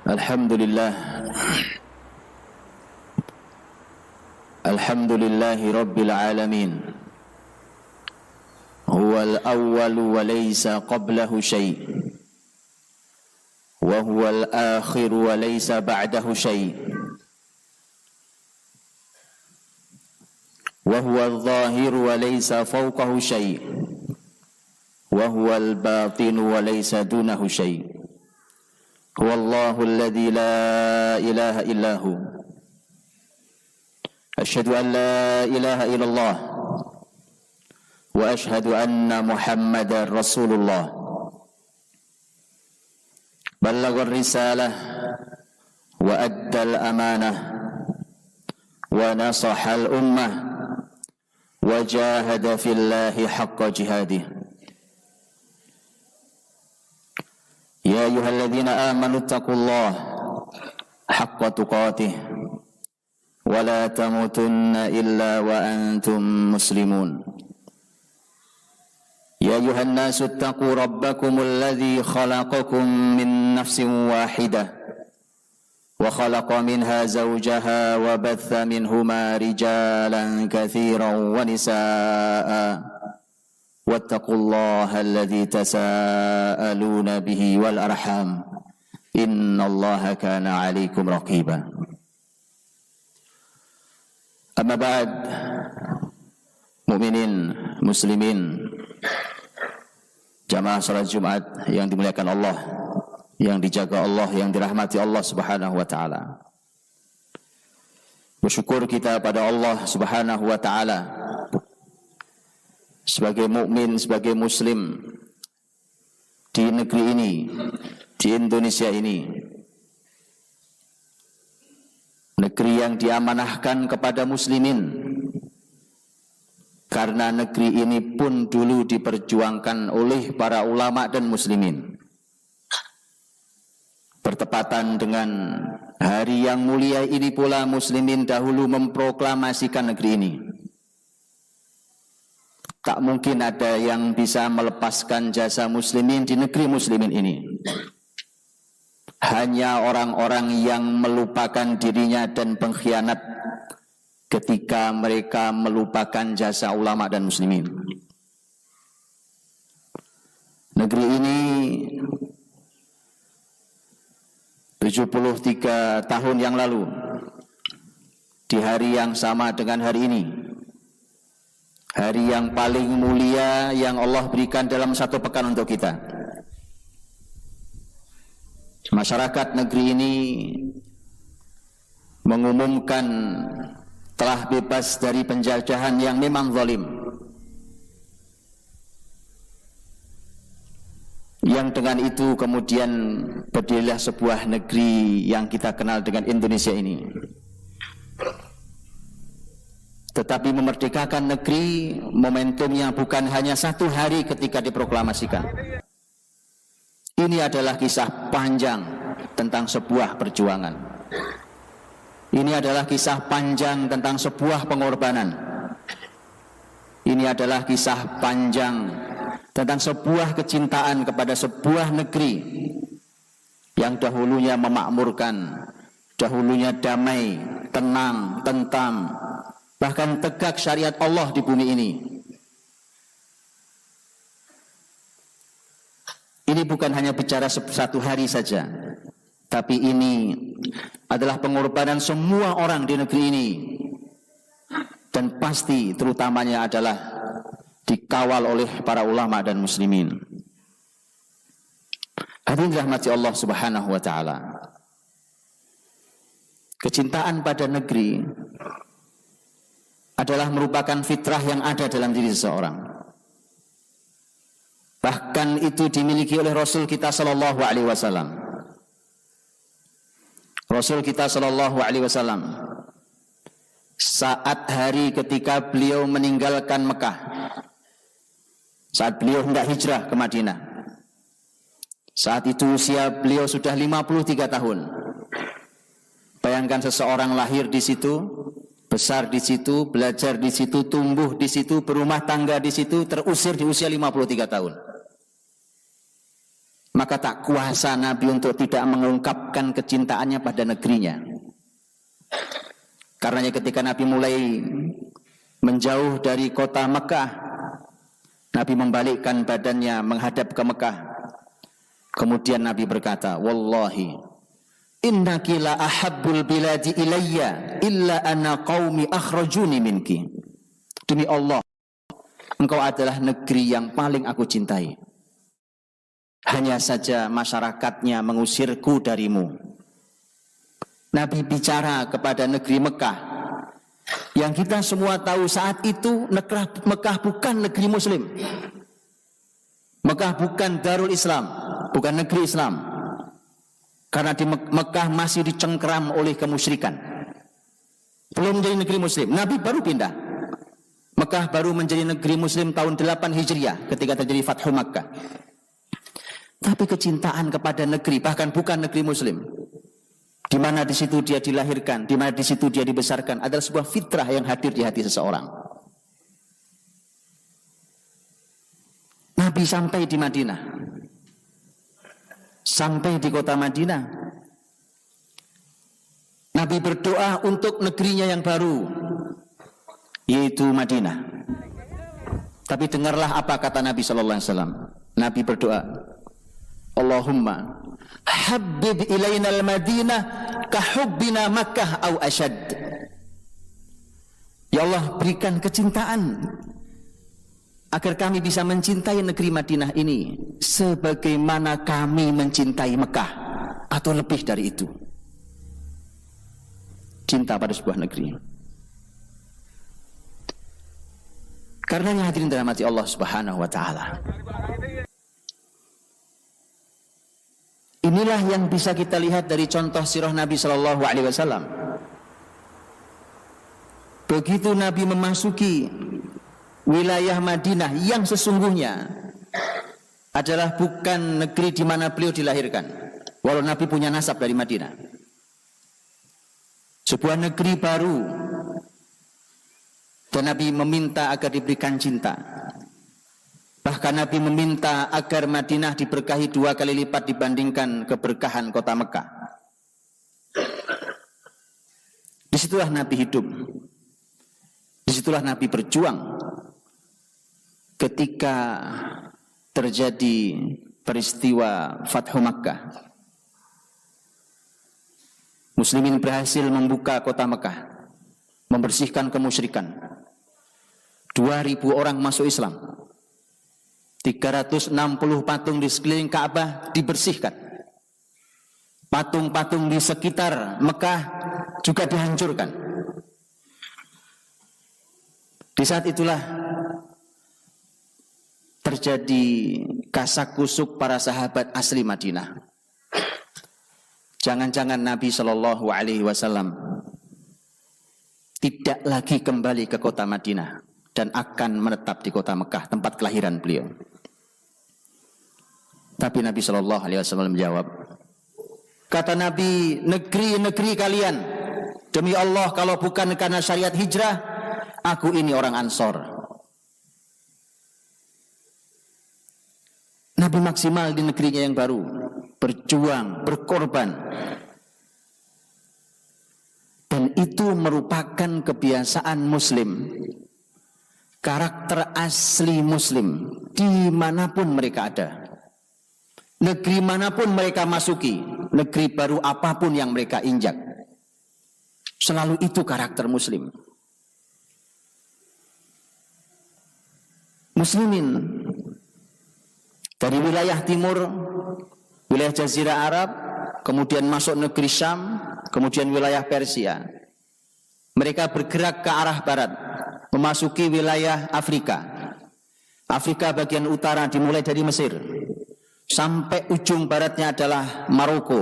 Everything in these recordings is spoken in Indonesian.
Alhamdulillah. Alhamdulillahi Rabbil Alamin. Huwal awwalu wa laysa qablahu syai', wa huwal akhiru wa laysa ba'dahu syai', wa huwal zahiru wa laysa fawqahu syai', wa huwal batinu wa laysa dunahu syai'. Huwallahu alladhi la ilaha illahu. Asyhadu an la ilaha illallah wa asyhadu anna Muhammadar Rasulullah. Ballaghar risalah wa addal amanah wa nasahal ummah wa jahada fillahi haqqa jihadih. Ya ayyuhalladzina amanu taqullaha haqqa tuqatih wa la tamutunna illa wa antum muslimun. Ya ayyuhan nasu taqu rabbakumul ladzi khalaqakum min nafsin wahidah wa khalaqa minha zawjaha wa batha minhuma rijalan katsiran wa nisaa'a wattaqullaha alladzi tasaaluna bihi wal arham innallaha kana 'alaikum raqiba. Amma ba'd, mukminin muslimin jamaah salat Jumat yang dimuliakan Allah, yang dijaga Allah, yang dirahmati Allah Subhanahu wa taala. Bersyukur kita pada Allah Subhanahu wa taala sebagai mukmin, sebagai muslim di negeri ini, di Indonesia ini, negeri yang diamanahkan kepada muslimin. Karena negeri ini pun dulu diperjuangkan oleh para ulama dan muslimin. Bertepatan dengan hari yang mulia ini pula muslimin dahulu memproklamasikan negeri ini. Tak mungkin ada yang bisa melepaskan jasa muslimin di negeri muslimin ini. Hanya orang-orang yang melupakan dirinya dan pengkhianat ketika mereka melupakan jasa ulama dan muslimin. Negeri ini 73 tahun yang lalu, di hari yang sama dengan hari ini, hari yang paling mulia yang Allah berikan dalam satu pekan untuk kita, masyarakat negeri ini mengumumkan telah bebas dari penjajahan yang memang zalim, yang dengan itu kemudian berdirilah sebuah negeri yang kita kenal dengan Indonesia ini. Tetapi memerdekakan negeri, momentumnya bukan hanya satu hari ketika diproklamasikan. Ini adalah kisah panjang tentang sebuah perjuangan. Ini adalah kisah panjang tentang sebuah pengorbanan. Ini adalah kisah panjang tentang sebuah kecintaan kepada sebuah negeri yang dahulunya memakmurkan, dahulunya damai, tenang, tentram, bahkan tegak syariat Allah di bumi ini. Ini bukan hanya bicara satu hari saja, tapi ini adalah pengorbanan semua orang di negeri ini, dan pasti terutamanya adalah dikawal oleh para ulama dan muslimin. Hadirin dirahmati Allah Subhanahu wa taala. Kecintaan pada negeri adalah merupakan fitrah yang ada dalam diri seseorang. Bahkan itu dimiliki oleh Rasul kita sallallahu alaihi wasallam. Rasul kita sallallahu alaihi wasallam saat hari ketika beliau meninggalkan Mekah, saat beliau hendak hijrah ke Madinah, saat itu usia beliau sudah 53 tahun. Bayangkan seseorang lahir di situ, besar di situ, belajar di situ, tumbuh di situ, berumah tangga di situ, terusir di usia 53 tahun. maka tak kuasa Nabi untuk tidak mengungkapkan kecintaannya pada negerinya. Karenanya ketika Nabi mulai menjauh dari kota Mekah, Nabi membalikkan badannya menghadap ke Mekah. Kemudian Nabi berkata, "Wallahi, innaki la ahabbul biladi ilayya illa anna qaumi akhrajuni minki." Demi Allah, engkau adalah negeri yang paling aku cintai. Hanya saja masyarakatnya mengusirku darimu. Nabi bicara kepada negeri Mekah, yang kita semua tahu saat itu Mekah bukan negeri Muslim. Mekah bukan Darul Islam, bukan negeri Islam. Karena di Mekah masih dicengkeram oleh kemusyrikan. Belum menjadi negeri Muslim. Nabi baru pindah. Mekah baru menjadi negeri Muslim tahun 8 Hijriah ketika terjadi Fathu Makkah. Tapi kecintaan kepada negeri, bahkan bukan negeri Muslim, di mana di situ dia dilahirkan, di mana di situ dia dibesarkan, adalah sebuah fitrah yang hadir di hati seseorang. Nabi sampai di Madinah, sampai di kota Madinah, Nabi berdoa untuk negerinya yang baru, yaitu Madinah. Tapi dengarlah apa kata Nabi Sallallahu Alaihi Wasallam. Nabi berdoa, Allahumma habbib ilainal Madinah kahubbina Makkah au asyad. Ya Allah, berikan kecintaan agar kami bisa mencintai negeri Madinah ini sebagaimana kami mencintai Mekah, atau lebih dari itu. Cinta pada sebuah negeri. Karena hadirin dirahmati Allah Subhanahu wa taala, inilah yang bisa kita lihat dari contoh sirah Nabi Sallallahu Alaihi Wasallam. Begitu Nabi memasuki wilayah Madinah yang sesungguhnya adalah bukan negeri di mana beliau dilahirkan, walau Nabi punya nasab dari Madinah. Sebuah negeri baru, dan Nabi meminta agar diberikan cinta. Bahkan Nabi meminta agar Madinah diberkahi 2 kali lipat dibandingkan keberkahan kota Mekah. Disitulah Nabi hidup. Disitulah Nabi berjuang. Ketika terjadi peristiwa Fathu Makkah, Muslimin berhasil membuka kota Mekah, membersihkan kemusyrikan. 2.000 orang masuk Islam. 360 patung di sekeliling Ka'bah dibersihkan. Patung-patung di sekitar Mekah juga dihancurkan. Di saat itulah terjadi kasak-kusuk para sahabat asli Madinah. Jangan-jangan Nabi Shallallahu Alaihi Wasallam tidak lagi kembali ke kota Madinah dan akan menetap di kota Mekah, tempat kelahiran beliau. Tapi Nabi Shallallahu Alaihi Wasallam menjawab, kata Nabi, negeri-negeri kalian, demi Allah, kalau bukan karena syariat hijrah, aku ini orang Ansor. Nabi maksimal di negerinya yang baru, berjuang, berkorban. Dan itu merupakan kebiasaan Muslim, karakter asli Muslim, dimanapun mereka ada. Negeri manapun mereka masuki, negeri baru apapun yang mereka injak, selalu itu karakter Muslim. Muslimin dari wilayah timur, wilayah Jazirah Arab, kemudian masuk negeri Syam, kemudian wilayah Persia. Mereka bergerak ke arah barat, memasuki wilayah Afrika. Afrika bagian utara dimulai dari Mesir, sampai ujung baratnya adalah Maroko,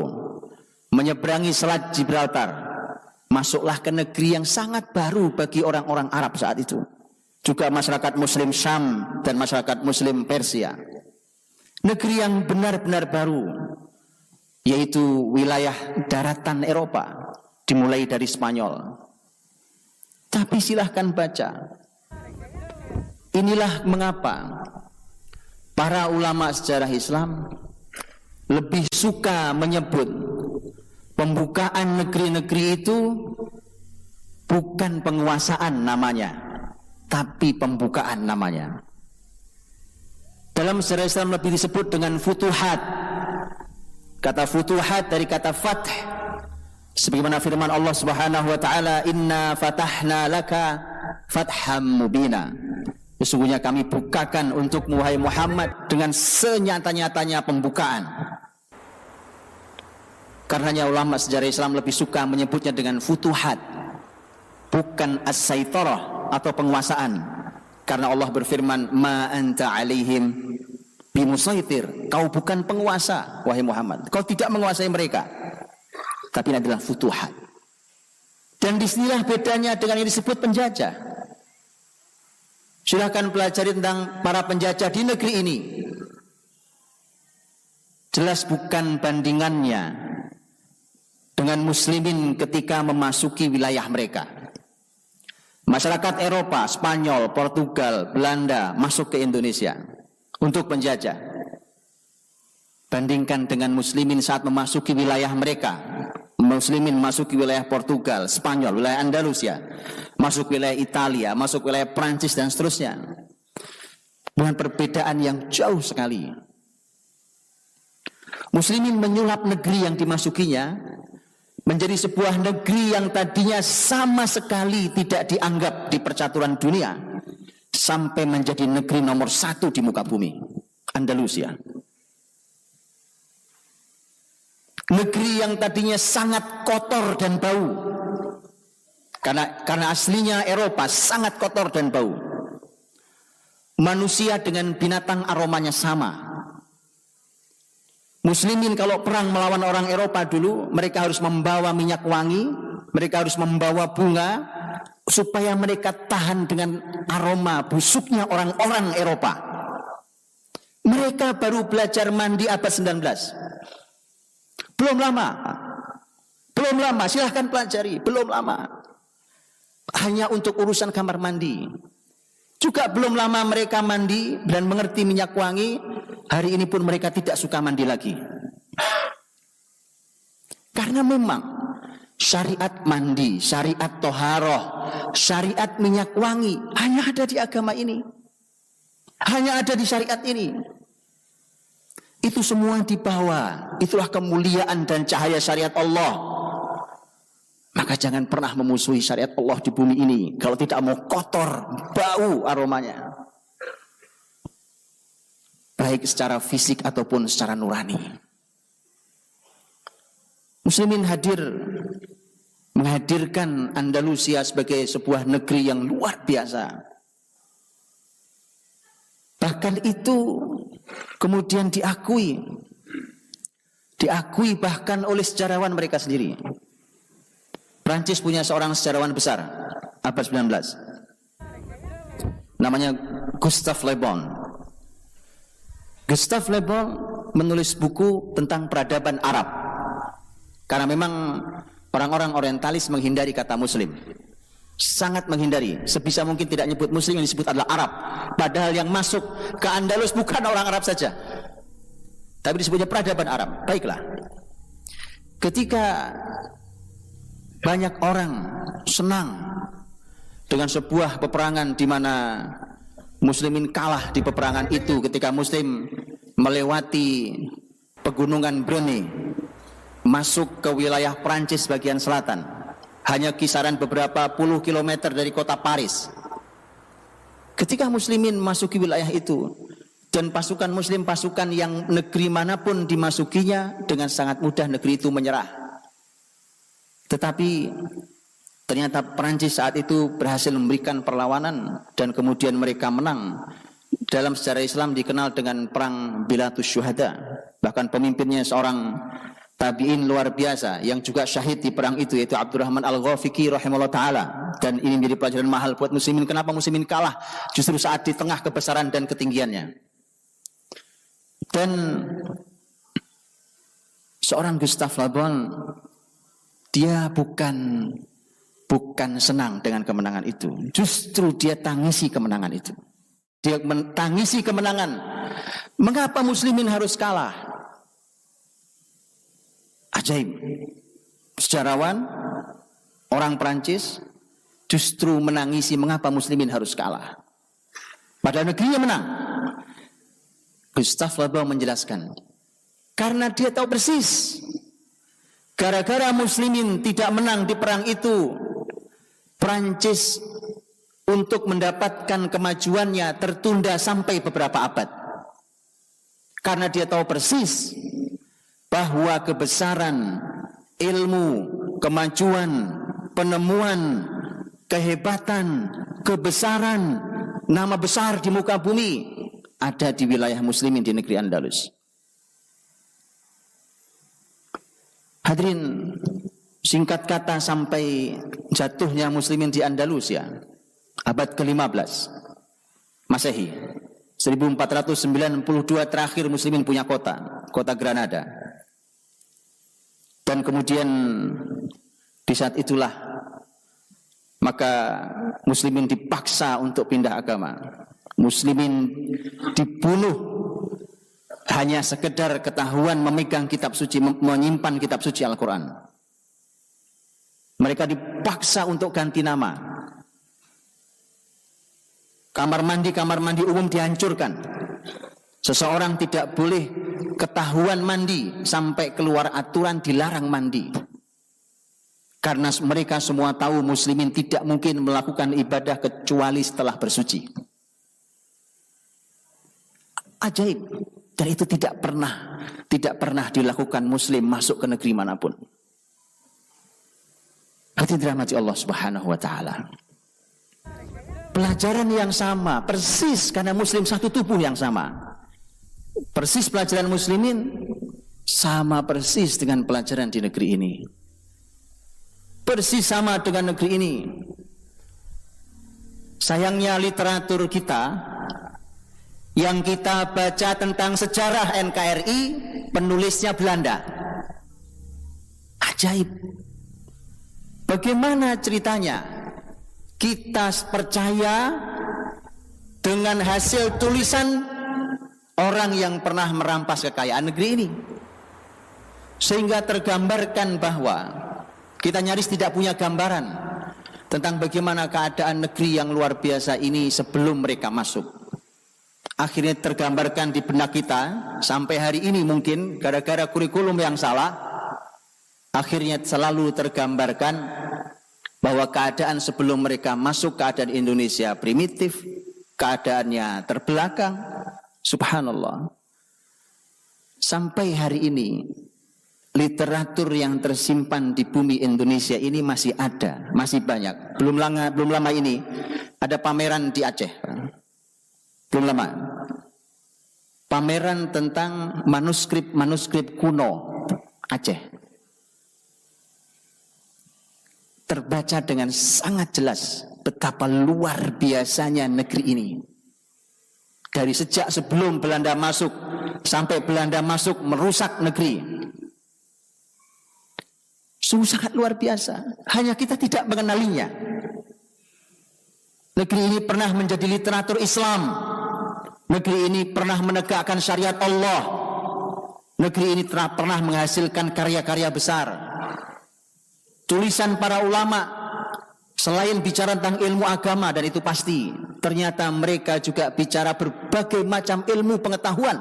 menyeberangi Selat Gibraltar, masuklah ke negeri yang sangat baru bagi orang-orang Arab saat itu. Juga masyarakat Muslim Syam dan masyarakat Muslim Persia. Negeri yang benar-benar baru, yaitu wilayah daratan Eropa, dimulai dari Spanyol. Tapi silahkan baca. Inilah mengapa para ulama sejarah Islam lebih suka menyebut pembukaan negeri-negeri itu bukan penguasaan namanya, tapi pembukaan namanya. Dalam sejarah Islam lebih disebut dengan futuhat. Kata futuhat dari kata fath, sebagaimana firman Allah Subhanahu wa taala, "Inna fatahna laka fatham mubina." Sesungguhnya kami bukakan untukmu wahai Muhammad dengan senyata-nyatanya pembukaan. Karenanya ulama sejarah Islam lebih suka menyebutnya dengan futuhat, bukan as-saitarah atau penguasaan. Karena Allah berfirman, "Ma anta alaihim bimusaitir." Kau bukan penguasa wahai Muhammad, kau tidak menguasai mereka. Tapi ini adalah futuhat. Dan disinilah bedanya dengan yang disebut penjajah. Silahkan pelajari tentang para penjajah di negeri ini. Jelas bukan bandingannya dengan muslimin ketika memasuki wilayah mereka. Masyarakat Eropa, Spanyol, Portugal, Belanda masuk ke Indonesia untuk penjajah. Bandingkan dengan muslimin saat memasuki wilayah mereka. Muslimin masuk ke wilayah Portugal, Spanyol, wilayah Andalusia, masuk wilayah Italia, masuk wilayah Prancis dan seterusnya. Dengan perbedaan yang jauh sekali. Muslimin menyulap negeri yang dimasukinya menjadi sebuah negeri yang tadinya sama sekali tidak dianggap di percaturan dunia, sampai menjadi negeri nomor 1 di muka bumi, Andalusia. Negeri yang tadinya sangat kotor dan bau, karena aslinya Eropa sangat kotor dan bau. Manusia dengan binatang aromanya sama. Muslimin kalau perang melawan orang Eropa dulu, mereka harus membawa minyak wangi, mereka harus membawa bunga, supaya mereka tahan dengan aroma busuknya orang-orang Eropa. Mereka baru belajar mandi abad 19. Belum lama, silahkan pelajari, belum lama. Hanya untuk urusan kamar mandi. Juga belum lama mereka mandi dan mengerti minyak wangi. Hari ini pun mereka tidak suka mandi lagi. Karena memang syariat mandi, syariat toharoh, syariat minyak wangi hanya ada di agama ini. Hanya ada di syariat ini. Itu semua dibawa. Itulah kemuliaan dan cahaya syariat Allah. Maka jangan pernah memusuhi syariat Allah di bumi ini. Kalau tidak mau kotor, bau aromanya. Baik secara fisik ataupun secara nurani. Muslimin menghadirkan Andalusia sebagai sebuah negeri yang luar biasa. Bahkan itu kemudian diakui bahkan oleh sejarawan mereka sendiri. Prancis punya seorang sejarawan besar abad 19. Namanya Gustave Le Bon. Gustave Le Bon menulis buku tentang peradaban Arab. Karena memang orang-orang orientalis menghindari kata muslim. Sangat menghindari. Sebisa mungkin tidak nyebut muslim, yang disebut adalah Arab. Padahal yang masuk ke Andalus bukan orang Arab saja, tapi disebutnya peradaban Arab. Baiklah. Ketika banyak orang senang dengan sebuah peperangan di mana muslimin kalah di peperangan itu, ketika muslim melewati pegunungan Brenne, masuk ke wilayah Prancis bagian selatan, hanya kisaran beberapa puluh kilometer dari kota Paris. Ketika muslimin masuki wilayah itu, dan pasukan muslim, pasukan yang negeri manapun dimasukinya, dengan sangat mudah negeri itu menyerah. Tetapi ternyata Perancis saat itu berhasil memberikan perlawanan dan kemudian mereka menang. Dalam sejarah Islam dikenal dengan perang Bilatus Syuhada. Bahkan pemimpinnya seorang tabi'in luar biasa yang juga syahid di perang itu, yaitu Abdurrahman Al-Ghafiqi rahimahullah ta'ala. Dan ini menjadi pelajaran mahal buat muslimin. Kenapa muslimin kalah? Justru saat di tengah kebesaran dan ketinggiannya. Dan seorang Gustave Le Bon, dia bukan senang dengan kemenangan itu. Justru dia tangisi kemenangan itu. Dia tangisi kemenangan. Mengapa muslimin harus kalah? Ajaib. Sejarawan, orang Perancis justru menangisi mengapa muslimin harus kalah. Padahal negerinya menang. Gustave Le Bon menjelaskan, karena dia tahu persis, gara-gara muslimin tidak menang di perang itu, Perancis untuk mendapatkan kemajuannya tertunda sampai beberapa abad. Karena dia tahu persis bahwa kebesaran, ilmu, kemajuan, penemuan, kehebatan, kebesaran, nama besar di muka bumi ada di wilayah muslimin di negeri Andalus. Hadirin, singkat kata sampai jatuhnya muslimin di Andalusia abad ke-15 Masehi, 1492 terakhir muslimin punya kota Granada. Dan kemudian di saat itulah maka muslimin dipaksa untuk pindah agama. Muslimin dibunuh hanya sekedar ketahuan memegang kitab suci, menyimpan kitab suci Al-Quran. Mereka dipaksa untuk ganti nama. Kamar mandi umum dihancurkan. Seseorang tidak boleh ketahuan mandi sampai keluar aturan dilarang mandi. Karena mereka semua tahu muslimin tidak mungkin melakukan ibadah kecuali setelah bersuci. Ajaib. Dan itu tidak pernah dilakukan muslim masuk ke negeri manapun. Hati dirahmati Allah Subhanahu wa taala. Pelajaran yang sama, persis karena muslim satu tubuh yang sama. Persis pelajaran muslimin sama persis dengan pelajaran di negeri ini. Persis sama dengan negeri ini. Sayangnya literatur kita yang kita baca tentang sejarah NKRI, penulisnya Belanda. Ajaib. Bagaimana ceritanya? Kita percaya dengan hasil tulisan orang yang pernah merampas kekayaan negeri ini. Sehingga tergambarkan bahwa kita nyaris tidak punya gambaran tentang bagaimana keadaan negeri yang luar biasa ini sebelum mereka masuk. Akhirnya tergambarkan di benak kita sampai hari ini, mungkin gara-gara kurikulum yang salah, akhirnya selalu tergambarkan bahwa keadaan sebelum mereka masuk keadaan Indonesia primitif, keadaannya terbelakang. Subhanallah. Sampai hari ini literatur yang tersimpan di bumi Indonesia ini masih ada, masih banyak. Belum lama ini ada pameran di Aceh. Belum lama. Pameran tentang manuskrip kuno Aceh. Terbaca dengan sangat jelas betapa luar biasanya negeri ini. Dari sejak sebelum Belanda masuk sampai Belanda masuk merusak negeri. Sungguh sangat luar biasa. Hanya kita tidak mengenalinya. Negeri ini pernah menjadi literatur Islam. Negeri ini pernah menegakkan syariat Allah. Negeri ini pernah menghasilkan karya-karya besar. Tulisan para ulama, selain bicara tentang ilmu agama, dan itu pasti, ternyata mereka juga bicara berbagai macam ilmu pengetahuan.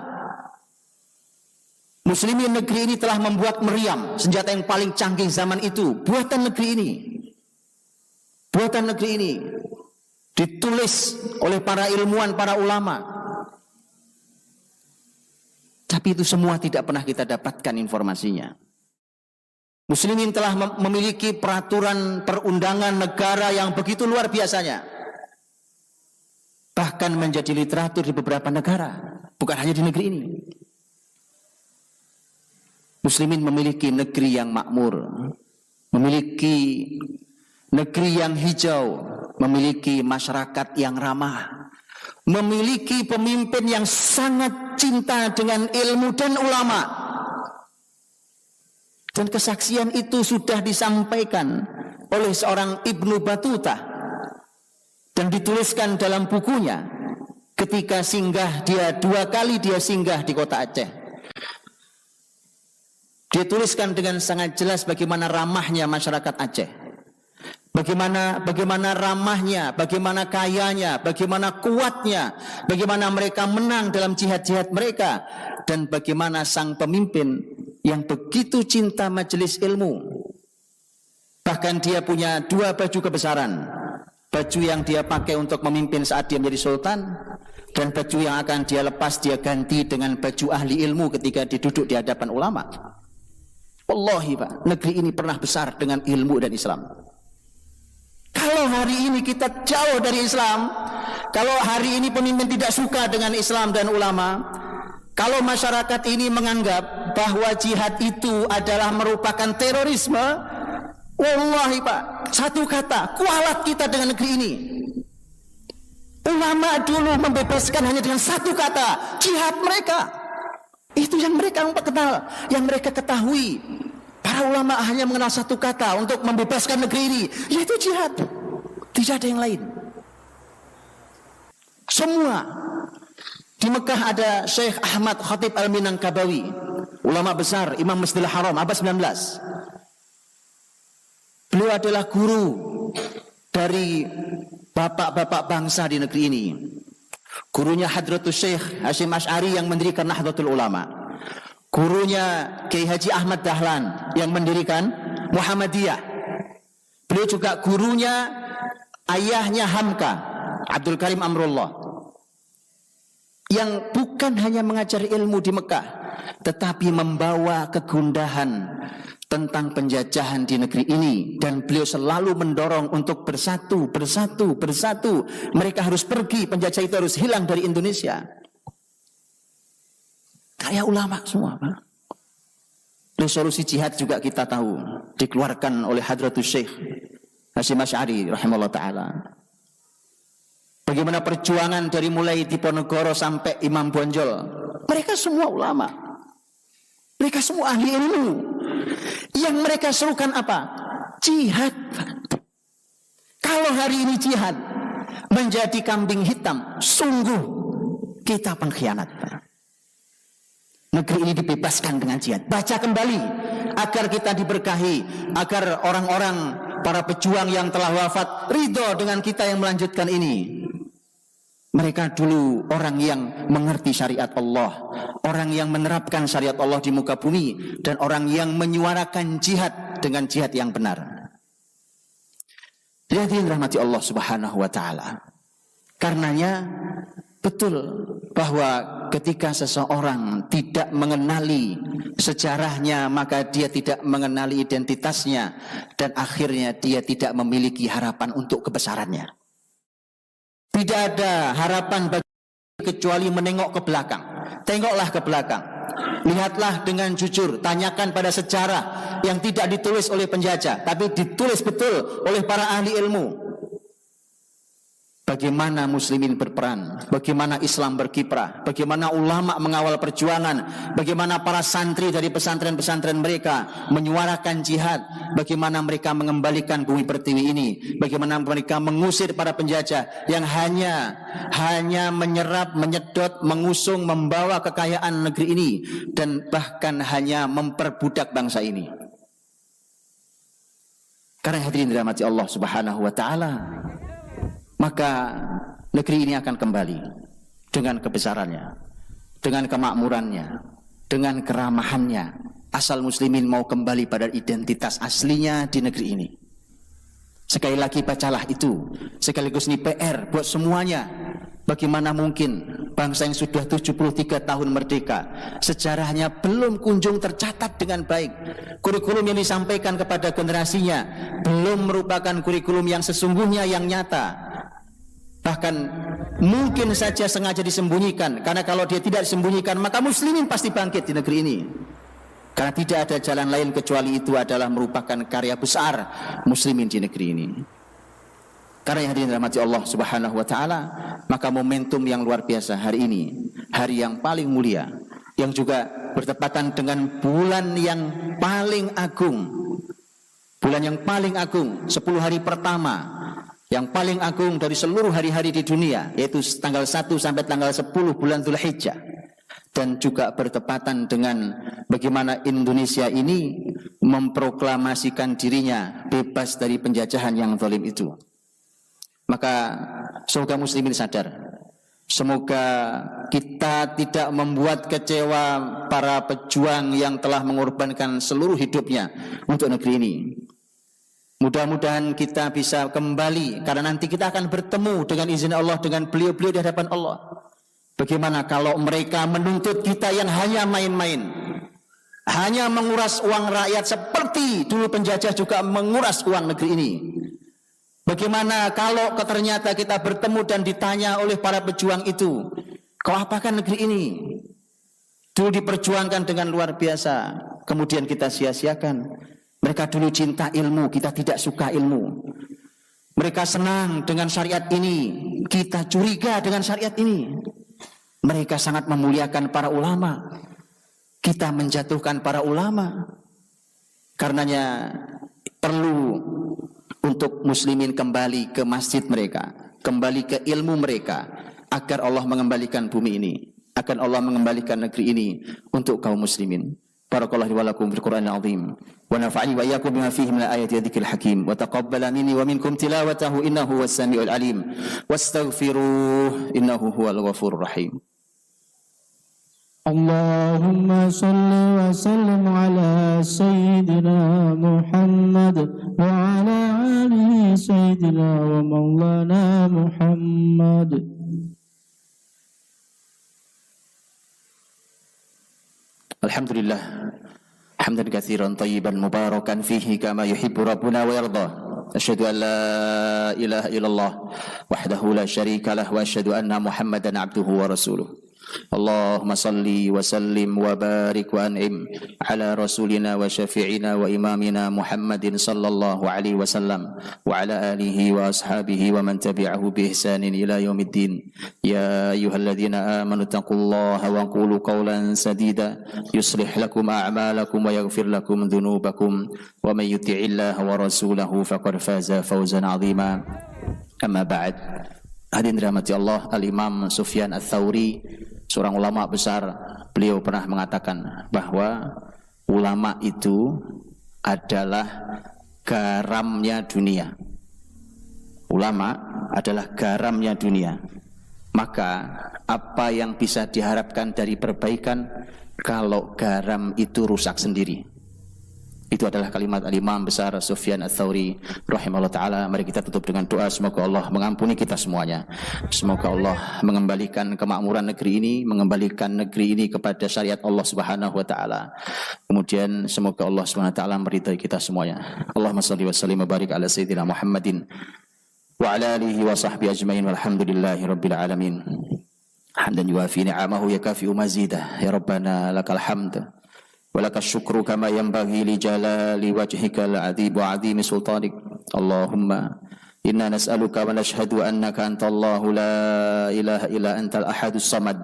Muslimin negeri ini telah membuat meriam, senjata yang paling canggih zaman itu, buatan negeri ini. Buatan negeri ini ditulis oleh para ilmuwan, para ulama. Tapi itu semua tidak pernah kita dapatkan informasinya. Muslimin telah memiliki peraturan perundangan negara yang begitu luar biasanya. Bahkan menjadi literatur di beberapa negara, bukan hanya di negeri ini. Muslimin memiliki negeri yang makmur, memiliki negeri yang hijau, memiliki masyarakat yang ramah, memiliki pemimpin yang sangat cinta dengan ilmu dan ulama. Dan kesaksian itu sudah disampaikan oleh seorang Ibnu Battuta dan dituliskan dalam bukunya ketika singgah dia 2 kali dia singgah di kota Aceh. Dia tuliskan dengan sangat jelas bagaimana ramahnya masyarakat Aceh. Bagaimana ramahnya, bagaimana kayanya, bagaimana kuatnya, bagaimana mereka menang dalam jihad-jihad mereka, dan bagaimana sang pemimpin yang begitu cinta majelis ilmu. Bahkan dia punya 2 baju kebesaran. Baju yang dia pakai untuk memimpin saat dia menjadi sultan, dan baju yang akan dia lepas dia ganti dengan baju ahli ilmu ketika dia duduk di hadapan ulama. Wallahi Pak, negeri ini pernah besar dengan ilmu dan Islam. Kalau hari ini kita jauh dari Islam, kalau hari ini pemimpin tidak suka dengan Islam dan ulama, kalau masyarakat ini menganggap bahwa jihad itu adalah merupakan terorisme, wallahi Pak, satu kata, kualat kita dengan negeri ini. Ulama dulu membebaskan hanya dengan satu kata, jihad mereka. Itu yang mereka kenal, yang mereka ketahui. Para ulama hanya mengenal satu kata untuk membebaskan negeri ini, yaitu jihad. Tidak ada yang lain. Semua. Di Mekah ada Syekh Ahmad Khatib Al-Minangkabawi, ulama besar, Imam Masjidil Haram, abad 19. Beliau adalah guru dari bapak-bapak bangsa di negeri ini. Gurunya Hadratus Syekh Hashim Asy'ari yang mendirikan Nahdlatul Ulama. Gurunya Kiai Haji Ahmad Dahlan yang mendirikan Muhammadiyah. Beliau juga gurunya ayahnya Hamka, Abdul Karim Amrullah, yang bukan hanya mengajari ilmu di Mekah, tetapi membawa kegundahan tentang penjajahan di negeri ini, dan beliau selalu mendorong untuk bersatu. Mereka harus pergi, penjajah itu harus hilang dari Indonesia. Kayak ulama semua, Pak. Resolusi jihad juga kita tahu dikeluarkan oleh Hadratus Syekh Hashim Asy'ari rahimahullah taala. Bagaimana perjuangan dari mulai Diponegoro sampai Imam Bonjol, mereka semua ulama, mereka semua ahli ilmu. Yang mereka serukan apa? Jihad. Kalau hari ini jihad menjadi kambing hitam, sungguh kita pengkhianat. Negeri ini dibebaskan dengan jihad. Baca kembali agar kita diberkahi, agar orang-orang para pejuang yang telah wafat ridho dengan kita yang melanjutkan ini. Mereka dulu orang yang mengerti syariat Allah, orang yang menerapkan syariat Allah di muka bumi, dan orang yang menyuarakan jihad dengan jihad yang benar. Jadi rahmati Allah Subhanahu wa taala. Karenanya betul bahwa ketika seseorang tidak mengenali sejarahnya, maka dia tidak mengenali identitasnya, dan akhirnya dia tidak memiliki harapan untuk kebesarannya. Tidak ada harapan bagi kecuali menengok ke belakang. Tengoklah ke belakang. Lihatlah dengan jujur. Tanyakan pada sejarah yang tidak ditulis oleh penjajah, tapi ditulis betul oleh para ahli ilmu. Bagaimana muslimin berperan, bagaimana Islam berkiprah, bagaimana ulama mengawal perjuangan, bagaimana para santri dari pesantren-pesantren mereka menyuarakan jihad, bagaimana mereka mengembalikan bumi pertiwi ini, bagaimana mereka mengusir para penjajah yang hanya menyerap, menyedot, mengusung, membawa kekayaan negeri ini, dan bahkan hanya memperbudak bangsa ini. Karena hadirin dirahmati Allah Subhanahu wa taala, maka negeri ini akan kembali dengan kebesarannya, dengan kemakmurannya, dengan keramahannya, asal muslimin mau kembali pada identitas aslinya di negeri ini. Sekali lagi bacalah itu, sekaligus ini PR buat semuanya. Bagaimana mungkin bangsa yang sudah 73 tahun merdeka, sejarahnya belum kunjung tercatat dengan baik. Kurikulum yang disampaikan kepada generasinya belum merupakan kurikulum yang sesungguhnya, yang nyata. Bahkan mungkin saja sengaja disembunyikan, karena kalau dia tidak disembunyikan maka muslimin pasti bangkit di negeri ini. Karena tidak ada jalan lain kecuali itu adalah merupakan karya besar muslimin di negeri ini. Karena yang hadirin rahmati Allah Subhanahu wa taala, maka momentum yang luar biasa hari ini, hari yang paling mulia, yang juga bertepatan dengan bulan yang paling agung. Bulan yang paling agung, 10 hari pertama yang paling agung dari seluruh hari-hari di dunia, yaitu tanggal 1 sampai tanggal 10 bulan Dzulhijjah. dan juga bertepatan dengan bagaimana Indonesia ini memproklamasikan dirinya bebas dari penjajahan yang zalim itu. Maka semoga muslimin sadar, semoga kita tidak membuat kecewa para pejuang yang telah mengorbankan seluruh hidupnya untuk negeri ini. Mudah-mudahan kita bisa kembali, karena nanti kita akan bertemu dengan izin Allah dengan beliau-beliau di hadapan Allah. Bagaimana kalau mereka menuntut kita yang hanya main-main, hanya menguras uang rakyat seperti dulu penjajah juga menguras uang negeri ini? Bagaimana kalau ternyata kita bertemu dan ditanya oleh para pejuang itu, kau apakan negeri ini? Dulu diperjuangkan dengan luar biasa, kemudian kita sia-siakan. Mereka dulu cinta ilmu, kita tidak suka ilmu. Mereka senang dengan syariat ini, kita curiga dengan syariat ini. Mereka sangat memuliakan para ulama, kita menjatuhkan para ulama. Karenanya perlu untuk muslimin kembali ke masjid mereka, kembali ke ilmu mereka, agar Allah mengembalikan bumi ini, agar Allah mengembalikan negeri ini untuk kaum muslimin. Barakallahu wa lakum fil Qur'anil azim wa nafa'ani wa iyyakum bima fihi min ayati wa dzikril hakim wa taqabbala minni wa minkum tilawatahu innahu huwas samiul alim wastaghfiruh innahu huwal ghafurur rahim. Allahumma salli wa sallim ala sayyidina Muhammad wa ala ali sayyidina wa maulana Muhammad. Alhamdulillah hamdan katsiran tayyiban mubarakan fihi kama yuhibbu rabbuna wa yarda. Asyhadu an la ilaha illallah wahdahu la syarika lah wa asyhadu anna Muhammadan abduhu wa rasuluh. Allahumma salli wa sallim wa barik wa an'im ala rasulina wa syafi'ina wa imamina Muhammadin sallallahu alaihi wasallam wa ala alihi wa ashabihi wa man tabi'ahu bi ihsanin ila yaumiddin. Ya ayyuhalladzina amanu taqullaha wa qulu qawlan sadida yuslih lakum a'malakum wa yaghfir lakum dhunubakum wa may yuti'illaha wa rasulahu faqad faza fawzan 'azima. Amma ba'd. Hadirin dirahmati Allah, Al-Imam Sufyan Ats-Tsauri, seorang ulama besar, beliau pernah mengatakan bahwa ulama itu adalah garamnya dunia. Ulama adalah garamnya dunia. Maka apa yang bisa diharapkan dari perbaikan kalau garam itu rusak sendiri? Itu adalah kalimat Al-Imam besar Sufyan Ats-Tsauri rahimahullah ta'ala. Mari kita tutup dengan doa, semoga Allah mengampuni kita semuanya. Semoga Allah mengembalikan kemakmuran negeri ini, mengembalikan negeri ini kepada syariat Allah subhanahu wa ta'ala. Kemudian semoga Allah subhanahu wa ta'ala meridai kita semuanya. Allahumma salli wa sallim wa barik ala sayyidina Muhammadin wa ala alihi wa sahbihi ajma'in walhamdulillahi rabbil alamin. Hamdan yuafi ni'amahu yakafi'u mazidah. Ya Rabbana lakal hamd walaka syukru kama yanbaghi li jalali wajhikal adzim wa adzimi sultanik. Allahumma inna nas'aluka wa nashhadu annaka antallahu la ilaha illa antal ahadus samad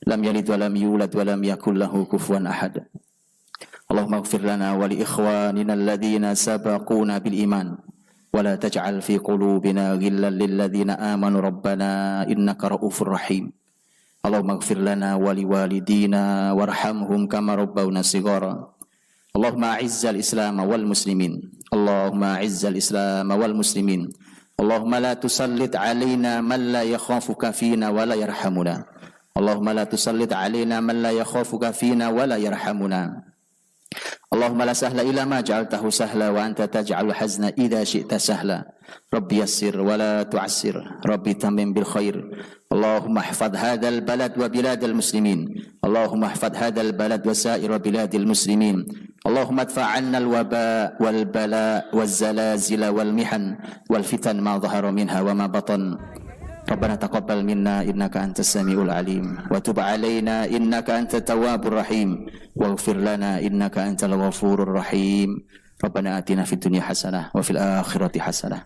lam yalid wa lam yulad wa lam yakul lahu kufuwan ahad. Allahumma ighfir lana wa li ikhwanina alladhina sabaquna bil iman wa la taj'al fi qulubina ghillan lil ladzina amanu rabbana innaka ra'ufur rahim. Allahumma ighfir lana wa liwalidina warhamhum kama rabbawna shighara. Allahumma a'izzal Islam wal muslimin. Allahumma a'izzal Islam wal muslimin. Allahumma la tusallit alaina man la yakhafuka fina wa la yarhamuna. Allahumma la tusallit alaina man la yakhafuka fina wa la yarhamuna. Allahumma la sahla illa ma ja'altahu sahla wa anta taj'alul hazna idza syi'ta sahla. Rabbi yassir wa la tu'assir. Rabbi tammim bil khair. Allahumma ihfadh hadzal balad wa biladal muslimin. Allahumma ihfadh hadzal balad wa sa'ir biladil muslimin. Allahumma adfa' 'anna al waba wal bala waz zalazil wal mihan wal fitan ma dhahara minha wa ma batan. Rabbana taqabbal minna innaka antas samiul alim wa tub 'alaina innaka antat tawwabur rahim waghfir lana innaka antal ghafurur rahim. Rabbana atina fid dunya hasanah wa fil akhirati hasanah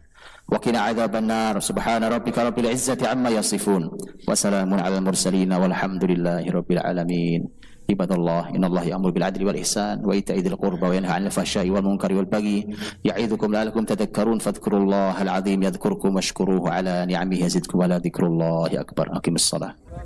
wa qina adzaban nar. Subhana rabbika rabbil izzati amma yasifun wa salamun alal mursalin walhamdulillahi rabbil alamin. Ibadallah, innallaha ya'muru bil 'adli wal ihsan wa ita'i dzil qurba wa yanha 'anil fahsya'i wal munkari wal baghi ya'idzukum la'allakum tadhakkarun fadhkurullahal 'azim yadhkurkum washkuruhu 'ala ni'amihi yazidkum wa la dzikrullahi akbar. Aqimissalah.